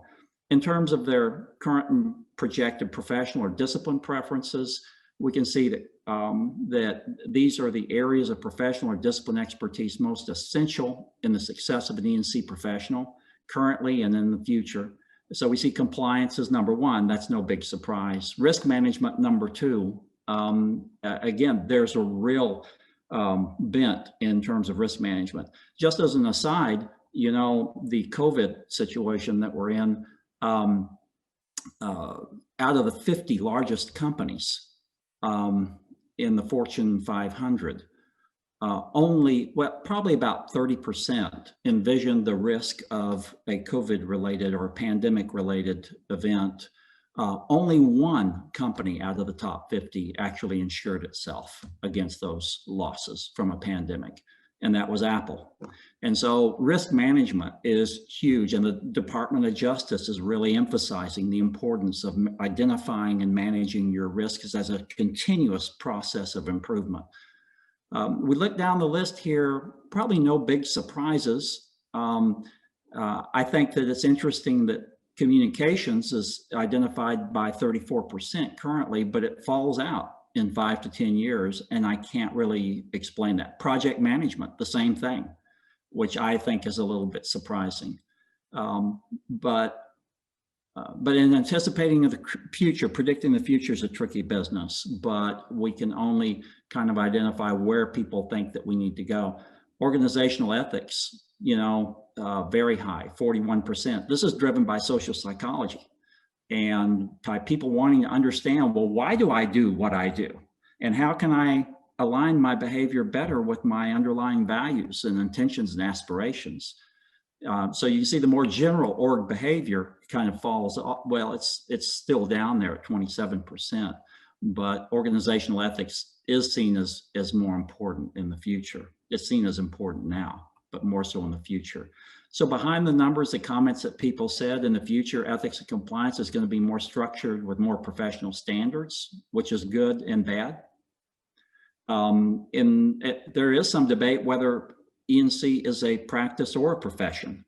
In terms of their current and projected professional or discipline preferences, we can see that that these are the areas of professional or discipline expertise most essential in the success of an E&C professional currently and in the future. So we see compliance as number one. That's no big surprise. Risk management, number two. Again, there's a real bent in terms of risk management. Just as an aside, you know, the COVID situation that we're in, out of the 50 largest companies in the Fortune 500, probably about 30% envisioned the risk of a COVID-related or pandemic-related event. Only one company out of the top 50 actually insured itself against those losses from a pandemic, and that was Apple. And so risk management is huge, and the Department of Justice is really emphasizing the importance of identifying and managing your risks as a continuous process of improvement. We look down the list here, probably no big surprises. I think that it's interesting that communications is identified by 34% currently, but it falls out in 5 to 10 years, and I can't really explain that. Project management, the same thing, which I think is a little bit surprising. But in anticipating the future, predicting the future is a tricky business, but we can only kind of identify where people think that we need to go. Organizational ethics, you know, very high, 41%. This is driven by social psychology and by people wanting to understand, well, why do I do what I do? And how can I align my behavior better with my underlying values and intentions and aspirations? So you can see the more general org behavior kind of falls off. Well, it's still down there at 27%, but organizational ethics is seen as more important in the future. It's seen as important now, but more so in the future. So behind the numbers, the comments that people said, in the future, ethics and compliance is going to be more structured with more professional standards, which is good and bad. There is some debate whether E&C is a practice or a profession.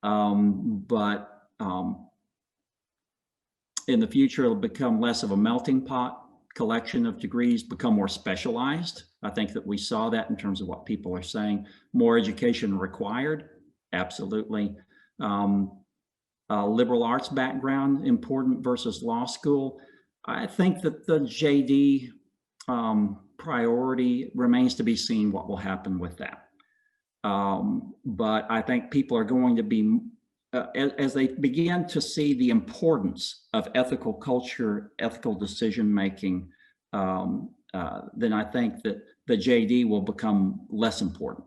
But in the future, it'll become less of a melting pot collection of degrees, become more specialized. I think that we saw that in terms of what people are saying. More education required, absolutely. Liberal arts background, important versus law school. I think that the JD priority remains to be seen what will happen with that. But I think people are going to be, as they begin to see the importance of ethical culture, ethical decision-making, then I think that the JD will become less important.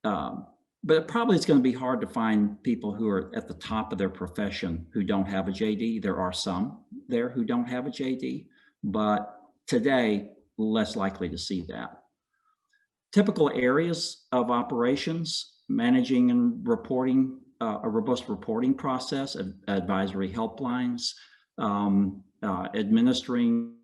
But it probably is going to be hard to find people who are at the top of their profession who don't have a JD. There are some there who don't have a JD, but today, less likely to see that. Typical areas of operations: managing and reporting, a robust reporting process, advisory helplines, administering,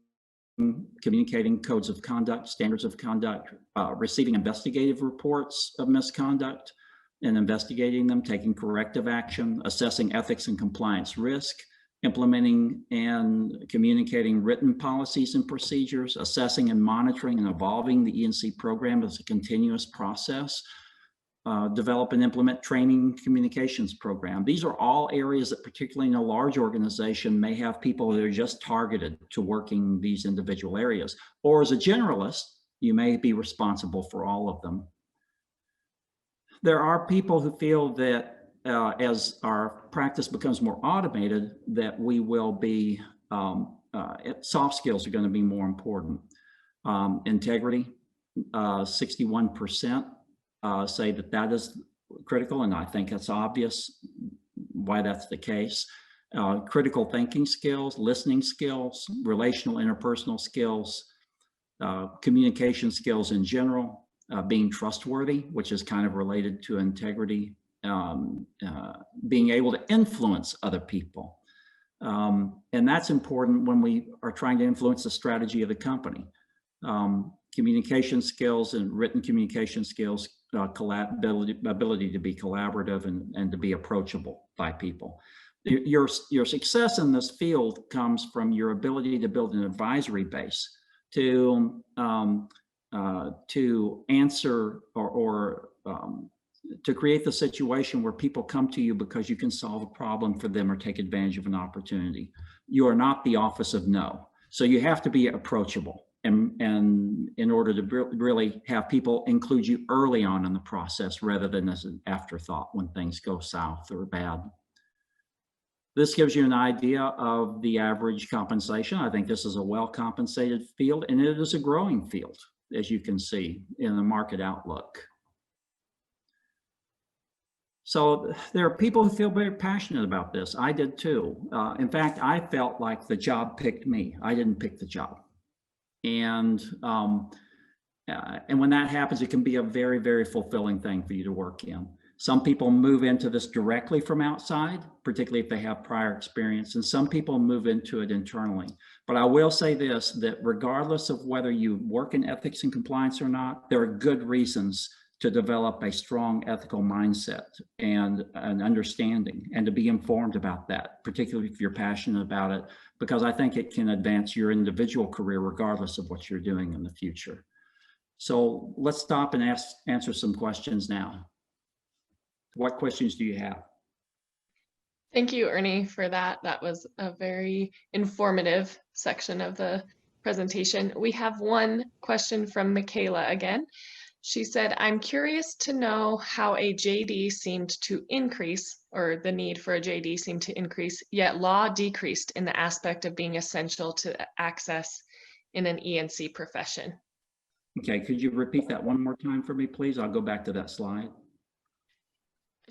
communicating codes of conduct, standards of conduct, receiving investigative reports of misconduct and investigating them, taking corrective action, assessing ethics and compliance risk, implementing and communicating written policies and procedures, assessing and monitoring and evolving the E&C program as a continuous process. develop and implement training communications program. These are all areas that, particularly in a large organization, may have people that are just targeted to working these individual areas. Or as a generalist, you may be responsible for all of them. There are people who feel that as our practice becomes more automated, that we will be, soft skills are going to be more important. Integrity, 61% say that that is critical, and I think it's obvious why that's the case. Critical thinking skills, listening skills, relational interpersonal skills, communication skills in general, being trustworthy, which is kind of related to integrity, being able to influence other people. And that's important when we are trying to influence the strategy of the company. Communication skills and written communication skills, ability to be collaborative and to be approachable by people. Your success in this field comes from your ability to build an advisory base to answer or to create the situation where people come to you because you can solve a problem for them or take advantage of an opportunity. You are not the office of no. So you have to be approachable, and in order to really have people include you early on in the process rather than as an afterthought when things go south or bad. This gives you an idea of the average compensation. I think this is a well-compensated field, and it is a growing field, as you can see in the market outlook. So there are people who feel very passionate about this. I did too. In fact, I felt like the job picked me. I didn't pick the job. And when that happens, it can be a very, very fulfilling thing for you to work in. Some people move into this directly from outside, particularly if they have prior experience, and some people move into it internally. But I will say this, that regardless of whether you work in ethics and compliance or not, there are good reasons to develop a strong ethical mindset and an understanding, and to be informed about that, particularly if you're passionate about it, because I think it can advance your individual career regardless of what you're doing in the future. So let's stop and answer some questions now. What questions do you have? Thank you, Ernie, for that. That was a very informative section of the presentation. We have one question from Michaela again. She said, I'm curious to know how a JD seemed to increase, or the need for a JD seemed to increase, yet law decreased in the aspect of being essential to access in an E&C profession. Okay, could you repeat that one more time for me, please? I'll go back to that slide.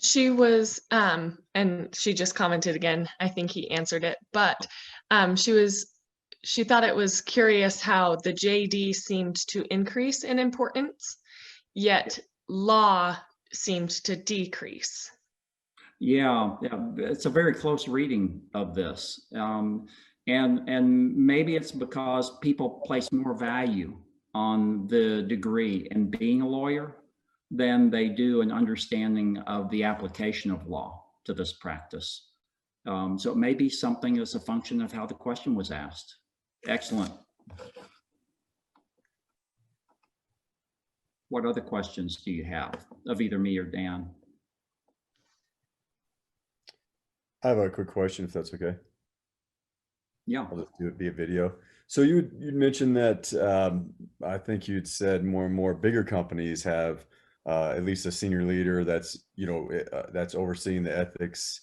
She was, and she just commented again, I think he answered it, but she thought it was curious how the JD seemed to increase in importance, yet law seemed to decrease. Yeah, it's a very close reading of this. And maybe it's because people place more value on the degree in being a lawyer than they do an understanding of the application of law to this practice. So it may be something that's a function of how the question was asked. Excellent. What other questions do you have of either me or Dan? I have a quick question, if that's okay. Yeah. I'll just do it via video. So you mentioned that I think you'd said more and more bigger companies have at least a senior leader that's that's overseeing the ethics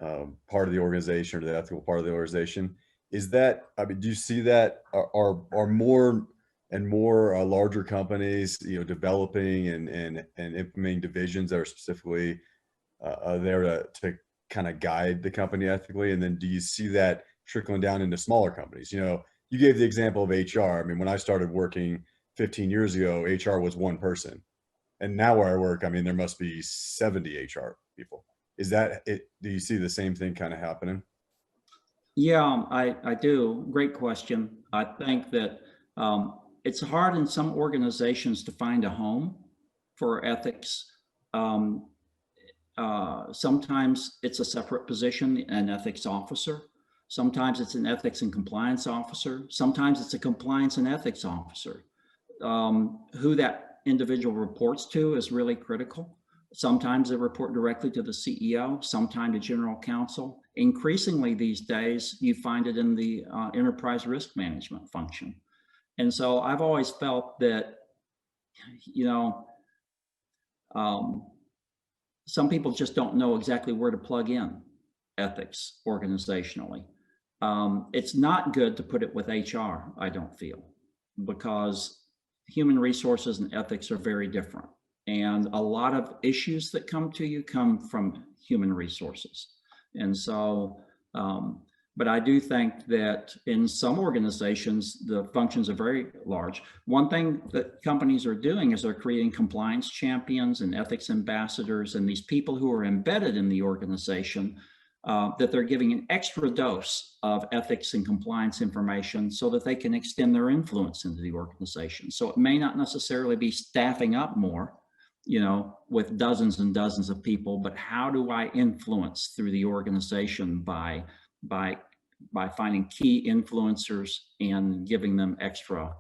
part of the organization, or the ethical part of the organization. Is that, I mean, do you see that are more and more larger companies, developing and implementing divisions that are specifically there to kind of guide the company ethically? And then do you see that trickling down into smaller companies? You gave the example of HR. I mean, when I started working 15 years ago, HR was one person. And now where I work, I mean, there must be 70 HR people. Is that it? Do you see the same thing kind of happening? Yeah, I do. Great question. I think that it's hard in some organizations to find a home for ethics. Sometimes it's a separate position, an ethics officer. Sometimes it's an ethics and compliance officer. Sometimes it's a compliance and ethics officer. Who that individual reports to is really critical. Sometimes they report directly to the CEO, sometimes to general counsel. Increasingly these days, you find it in the enterprise risk management function. And so I've always felt that, some people just don't know exactly where to plug in ethics organizationally. It's not good to put it with HR, I don't feel, because human resources and ethics are very different. And a lot of issues that come to you come from human resources. And so, but I do think that in some organizations, the functions are very large. One thing that companies are doing is they're creating compliance champions and ethics ambassadors and these people who are embedded in the organization, that they're giving an extra dose of ethics and compliance information so that they can extend their influence into the organization. So it may not necessarily be staffing up more, with dozens and dozens of people, but how do I influence through the organization by finding key influencers and giving them extra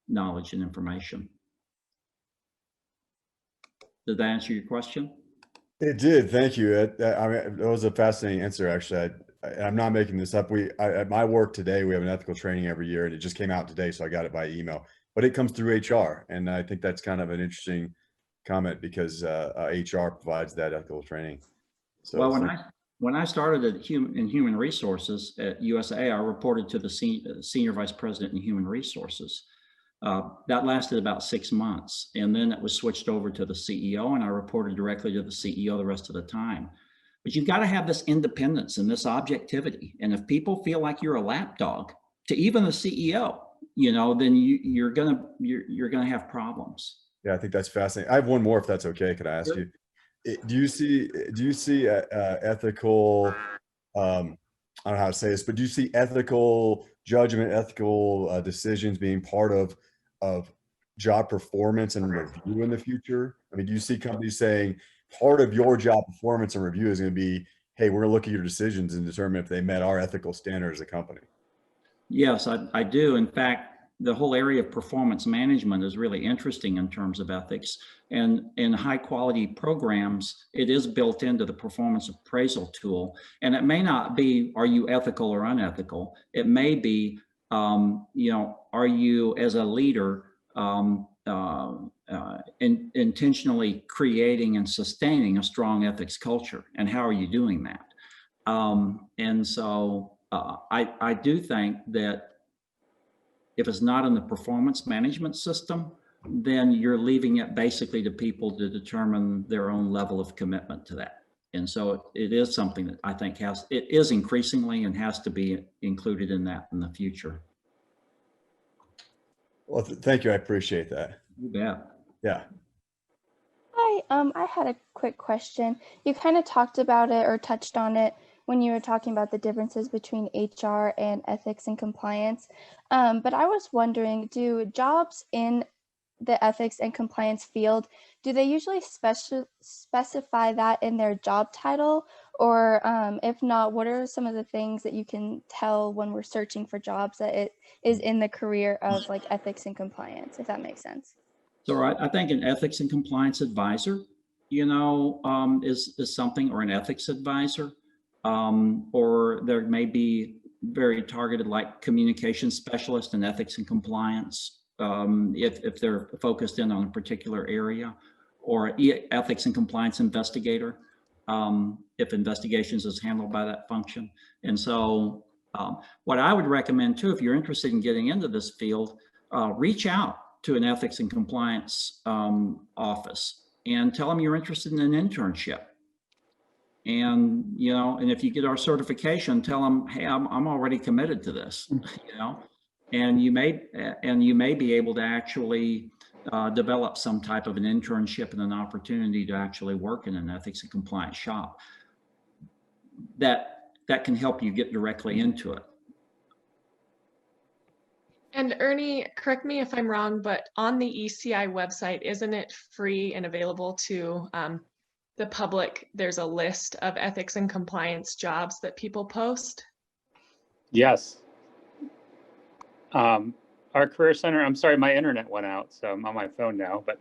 knowledge and information? Did that answer your question? It did. Thank you. I mean, that was a fascinating answer, actually. I'm not making this up. At my work today, we have an ethical training every year, and it just came out today, so I got it by email. But it comes through HR, and I think that's kind of an interesting comment because HR provides that ethical training. So well, when I started in human resources at USA, I reported to the senior vice president in human resources. That lasted about 6 months, and then it was switched over to the CEO, and I reported directly to the CEO the rest of the time. But you've got to have this independence and this objectivity. And if people feel like you're a lapdog to even the CEO, then you're gonna have problems. Yeah, I think that's fascinating. I have one more, if that's okay. Could I ask you? Do you see ethical? I don't know how to say this, but do you see ethical judgment, ethical decisions being part of job performance and review in the future? I mean, do you see companies saying part of your job performance and review is going to be, hey, we're going to look at your decisions and determine if they met our ethical standard as a company? Yes, I do. In fact, the whole area of performance management is really interesting in terms of ethics. And in high quality programs, it is built into the performance appraisal tool. And it may not be, are you ethical or unethical? It may be, are you as a leader intentionally creating and sustaining a strong ethics culture? And how are you doing that? And so I do think that if it's not in the performance management system, then you're leaving it basically to people to determine their own level of commitment to that. And so it is something that I think it is increasingly and has to be included in that in the future. Well, thank you. I appreciate that. You bet. Yeah. Hi, I had a quick question. You kind of talked about it or touched on it when you were talking about the differences between HR and ethics and compliance. But I was wondering, do jobs in the ethics and compliance field, do they usually specify that in their job title? Or if not, what are some of the things that you can tell when we're searching for jobs that it is in the career of like ethics and compliance, if that makes sense? So I think an ethics and compliance advisor, is something, or an ethics advisor. Or there may be very targeted like communication specialist in ethics and compliance, if they're focused in on a particular area, or ethics and compliance investigator, if investigations is handled by that function. And so what I would recommend too, if you're interested in getting into this field, reach out to an ethics and compliance office and tell them you're interested in an internship. And, and if you get our certification, tell them, hey, I'm already committed to this, and you may be able to actually develop some type of an internship and an opportunity to actually work in an ethics and compliance shop. That can help you get directly into it. And Ernie, correct me if I'm wrong, but on the ECI website, isn't it free and available to the public? There's a list of ethics and compliance jobs that people post. Yes. Our Career Center, I'm sorry, my internet went out, so I'm on my phone now, but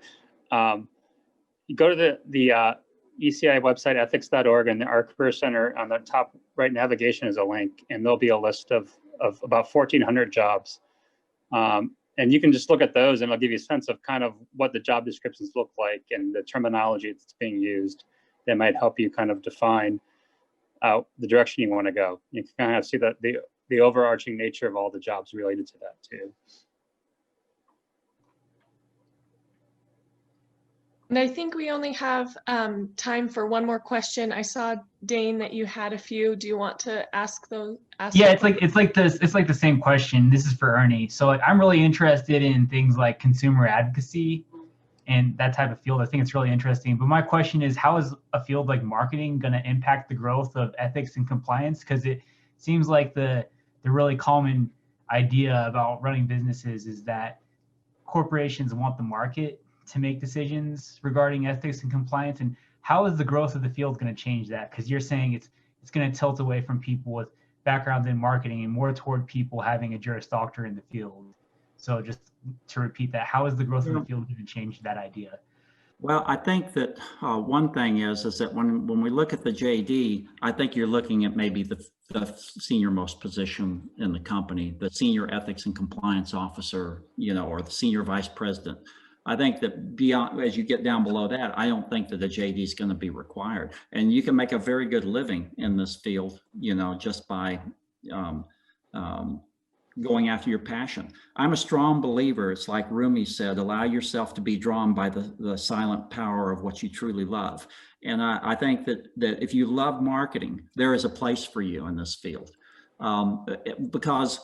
you go to the ECI website, ethics.org, and our Career Center on the top right navigation is a link, and there'll be a list of about 1,400 jobs. And you can just look at those and it'll give you a sense of kind of what the job descriptions look like and the terminology that's being used that might help you kind of define the direction you want to go. You can kind of see that the overarching nature of all the jobs related to that too. And I think we only have time for one more question. I saw, Dane, that you had a few. Do you want to ask those? Yeah, it's like the same question. This is for Ernie. So like, I'm really interested in things like consumer advocacy and that type of field. I think it's really interesting. But my question is, how is a field like marketing going to impact the growth of ethics and compliance? Because it seems like the really common idea about running businesses is that corporations want the market to make decisions regarding ethics and compliance. And how is the growth of the field going to change that? Because you're saying it's going to tilt away from people with backgrounds in marketing and more toward people having a Juris Doctor in the field. So just to repeat that, how is the growth of the field going to change that idea? Well, I think that one thing is that when we look at the JD, I think you're looking at maybe the senior most position in the company, the senior ethics and compliance officer, or the senior vice president. I think that beyond, as you get down below that, I don't think that the JD is going to be required. And you can make a very good living in this field, just by going after your passion. I'm a strong believer. It's like Rumi said, allow yourself to be drawn by the silent power of what you truly love. And I think that if you love marketing, there is a place for you in this field, because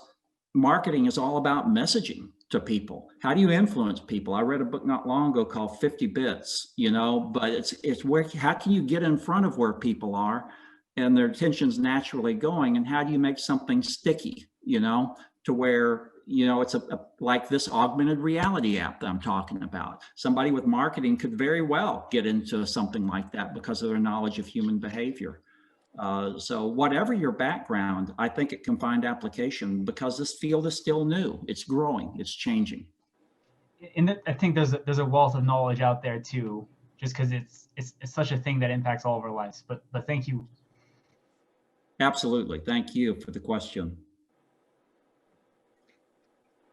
marketing is all about messaging to people. How do you influence people? I read a book not long ago called 50 Bits, but it's where, how can you get in front of where people are and their attention's naturally going, and how do you make something sticky, to where, it's like this augmented reality app that I'm talking about. Somebody with marketing could very well get into something like that because of their knowledge of human behavior. So whatever your background, I think it can find application because this field is still new. It's growing, it's changing. And I think there's a wealth of knowledge out there too, just because it's such a thing that impacts all of our lives. But thank you. Absolutely, thank you for the question.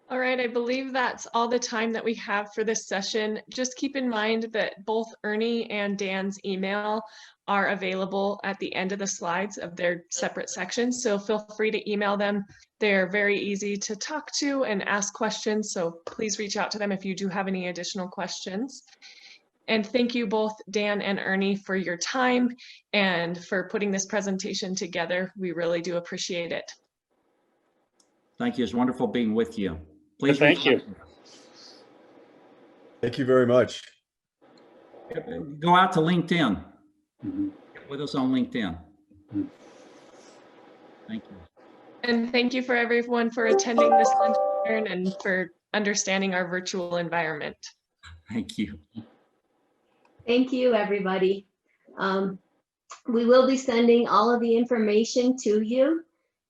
All right, I believe that's all the time that we have for this session. Just keep in mind that both Ernie and Dan's email are available at the end of the slides of their separate sections. So feel free to email them. They're very easy to talk to and ask questions. So please reach out to them if you do have any additional questions. And thank you both, Dan and Ernie, for your time and for putting this presentation together. We really do appreciate it. Thank you. It's wonderful being with you. Please. Thank you. Thank you very much. Go out to LinkedIn. Mm-hmm. Get with us on LinkedIn. Mm-hmm. Thank you. And thank you for everyone for attending this lunch and for understanding our virtual environment. Thank you. Thank you, everybody. We will be sending all of the information to you.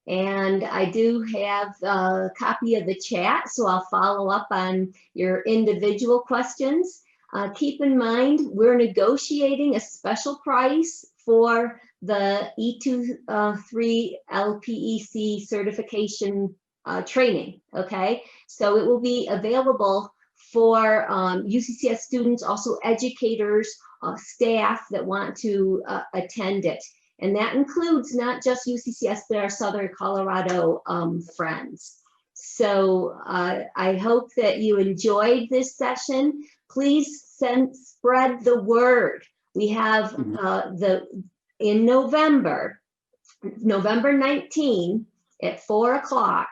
And I do have a copy of the chat, so I'll follow up on your individual questions. Keep in mind, we're negotiating a special price for the E23 LPEC certification training, okay? So it will be available for UCCS students, also educators, staff that want to attend it. And that includes not just UCCS, but our Southern Colorado friends. So I hope that you enjoyed this session. Please spread the word. We have in November 19 at 4 o'clock,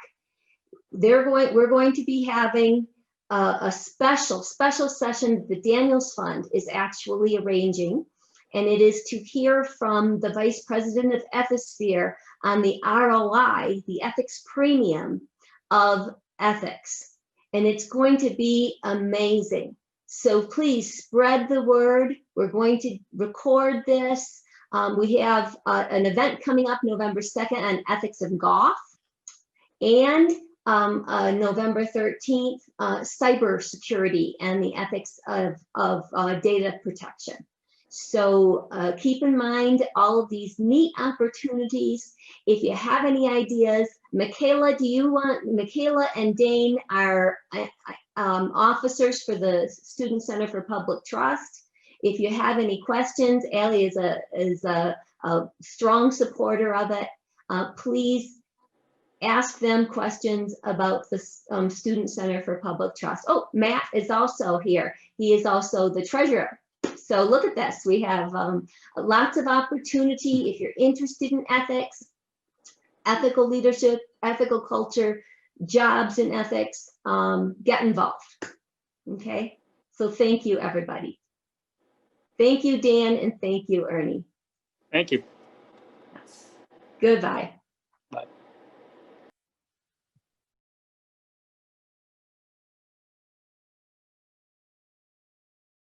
we're going to be having a special session the Daniels Fund is actually arranging. And it is to hear from the Vice President of Ethisphere on the ROI, the ethics premium of ethics. And it's going to be amazing. So please spread the word. We're going to record this. We have an event coming up November 2nd on ethics of golf. And November 13th, cybersecurity and the ethics of data protection. So keep in mind all of these neat opportunities. If you have any ideas, Michaela and Dane are officers for the Student Center for Public Trust. If you have any questions, Allie is a strong supporter of it. Please ask them questions about the Student Center for Public Trust. Oh, Matt is also here. He is also the treasurer. So look at this. We have lots of opportunity. If you're interested in ethics, ethical leadership, ethical culture, jobs in ethics, get involved. Okay. So thank you, everybody. Thank you, Dan, and thank you, Ernie. Thank you. Goodbye.